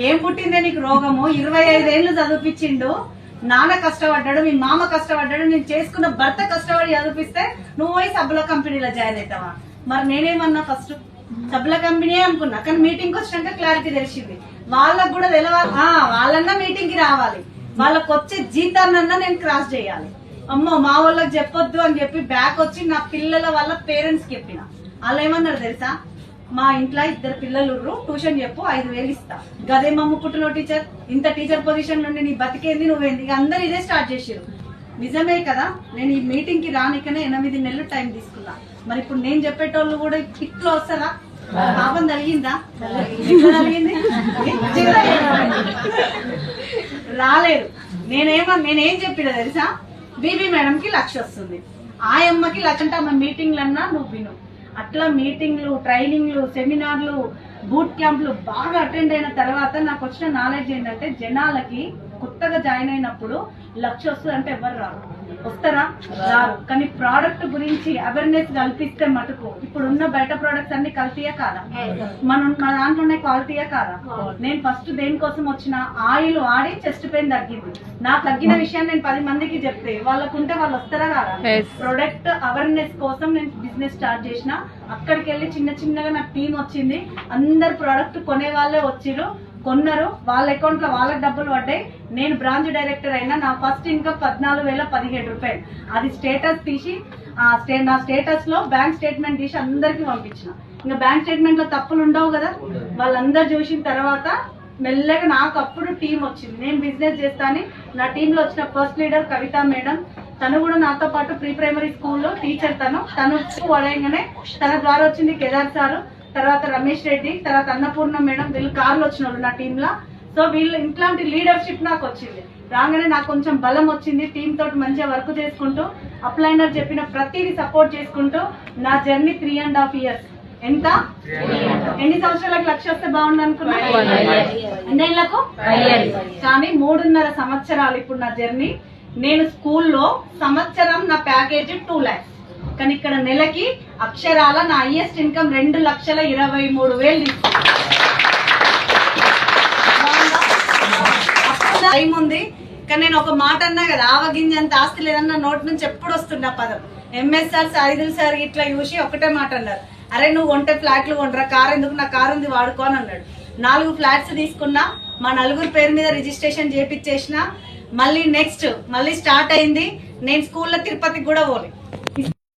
ఏం పుట్టిందే నీకు రోగము? 25 ఏళ్ళు చదివిపించిండు, నాన్న కష్టపడ్డాడు, మీ మామ కష్టపడ్డాడు, నేను చేసుకున్న భర్త కష్టపడి చదివిపిస్తే నువ్వు పోయి సబ్బుల కంపెనీలో జాయిన్ అవుతావా? మరి నేనేమన్నా ఫస్ట్ సబ్బుల కంపెనీ అనుకున్నా, కానీ మీటింగ్ వచ్చినాక క్లారిటీ తెలిసింది. వాళ్ళకు కూడా తెలవాలి, వాళ్ళన్నా మీటింగ్ కి రావాలి, వాళ్ళకి వచ్చే జీతాన్నన్నా నేను క్రాస్ చేయాలి. అమ్మో మా వాళ్ళకి చెప్పొద్దు అని చెప్పి బ్యాక్ వచ్చి నా పిల్లల వాళ్ళ పేరెంట్స్ కి చెప్పిన. వాళ్ళు ఏమన్నారు తెలుసా? మా ఇంట్లో 2 పిల్లలు ట్యూషన్ చెప్పు 5,000 ఇస్తా. గదే మమ్మ పుట్టిన టీచర్, ఇంత టీచర్ పొజిషన్ నుండి నీ బతికేంది, నువ్వేంది? అందరు ఇదే స్టార్ట్ చేసారు. నిజమే కదా. నేను ఈ మీటింగ్ కి రానికనే 8 నెలలు టైం తీసుకున్నా. మరి ఇప్పుడు నేను చెప్పేటోళ్ళు కూడా కిట్లో వస్తారా? పాపం కలిగిందా? కలిగింది రాలేదు. నేనేం చెప్పినా తెలుసా? బీబీ మేడం కి 1,00,000 వస్తుంది, ఆ అమ్మకి 1,00,000 అంటే ఆమె మీటింగ్లన్నా నువ్వు విను. అట్లా మీటింగ్లు, ట్రైనింగ్లు, సెమినార్లు, బూట్ క్యాంపులు బాగా అటెండ్ అయిన తర్వాత నాకు వచ్చిన నాలెడ్జ్ ఏంటంటే, జనాలకి కొత్తగా జాయిన్ అయినప్పుడు 1,00,000 వస్తుంది అంటే ఎవరు రారు, వస్తారా? రారు. కానీ ప్రోడక్ట్ గురించి అవేర్నెస్ కల్పిస్తే మటుకు, ఇప్పుడు ఉన్న బయట ప్రోడక్ట్స్ అన్ని కల్తీయా కాదా? మన దాంట్లోనే క్వాలిటీయా కాదా? నేను ఫస్ట్ దేనికోసం వచ్చిన, ఆయిల్ వాడి చెస్ట్ పెయిన్ తగ్గింది. నాకు తగ్గిన విషయాన్ని నేను 10 మందికి చెప్తే వాళ్ళకుంటే వాళ్ళు వస్తారా కాదా? ప్రొడక్ట్ అవేర్నెస్ కోసం నేను బిజినెస్ స్టార్ట్ చేసిన. అక్కడికి వెళ్ళి చిన్నగా నాకు టీం వచ్చింది, అందరు ప్రోడక్ట్ కొనే వాళ్ళే వచ్చిరు, కొన్నారు, వాళ్ళ అకౌంట్ లో వాళ్ళకి డబ్బులు పడ్డాయి. నేను బ్రాంచ్ డైరెక్టర్ అయినా. నా ఫస్ట్ ఇన్కమ్ 14,017 రూపాయలు. అది స్టేటస్ తీసి నా స్టేటస్ లో బ్యాంక్ స్టేట్మెంట్ తీసి అందరికి పంపించిన. ఇంకా బ్యాంక్ స్టేట్మెంట్ లో తప్పులు ఉండవు కదా. వాళ్ళందరూ చూసిన తర్వాత మెల్లగా నాకు అప్పుడు టీం వచ్చింది, నేను బిజినెస్ చేస్తాను. నా టీంలో వచ్చిన ఫస్ట్ లీడర్ కవిత మేడం, తను కూడా నాతో పాటు ప్రీ ప్రైమరీ స్కూల్లో టీచర్. తను వడయంగానే తన ద్వారా వచ్చింది కేదార్ సారు, తర్వాత రమేష్ రెడ్డి, తర్వాత అన్నపూర్ణ మేడం. వీళ్ళు కార్లు వచ్చిన వాళ్ళు నా టీంలో. సో వీళ్ళు ఇట్లాంటి లీడర్షిప్ నాకు వచ్చింది. రాగానే నాకు కొంచెం బలం వచ్చింది. టీం తోటి మంచిగా వర్క్ చేసుకుంటూ, అప్లైనర్ చెప్పిన ప్రతిదీ సపోర్ట్ చేసుకుంటూ నా జర్నీ 3.5 years. ఎంత? ఎన్ని సంవత్సరాలకు 1,00,000 వస్తే బాగుండు అనుకున్నా? ఎన్నేళ్లకు? కానీ 3.5 సంవత్సరాలు ఇప్పుడు నా జర్నీ. నేను స్కూల్లో సంవత్సరం నా ప్యాకేజ్ 2 lakhs, కానీ ఇక్కడ నెలకి అక్షరాల నా హైయెస్ట్ ఇన్కమ్ 2,23,000 టైం ఉంది. కానీ నేను ఒక మాట అన్నా కదా, ఆవగింజంత ఆస్తి లేదన్న నోటి నుంచి ఎప్పుడు వస్తున్నా పదం. ఎంఎస్ఆర్ సాయిదుల్ సార్ ఇట్లా చూసి ఒకటే మాట అన్నారు, అరే నువ్వు కొంటే ఫ్లాట్లు కొంటరా, కారు ఎందుకు, నా కారు ఉంది వాడుకో అని అన్నాడు. 4 ఫ్లాట్స్ తీసుకున్నా, మా 4 పేరు మీద రిజిస్ట్రేషన్ చేపించేసిన. మళ్ళీ నెక్స్ట్ మళ్ళీ స్టార్ట్ అయింది. నేను స్కూల్లో తిరుపతికి కూడా పోలే.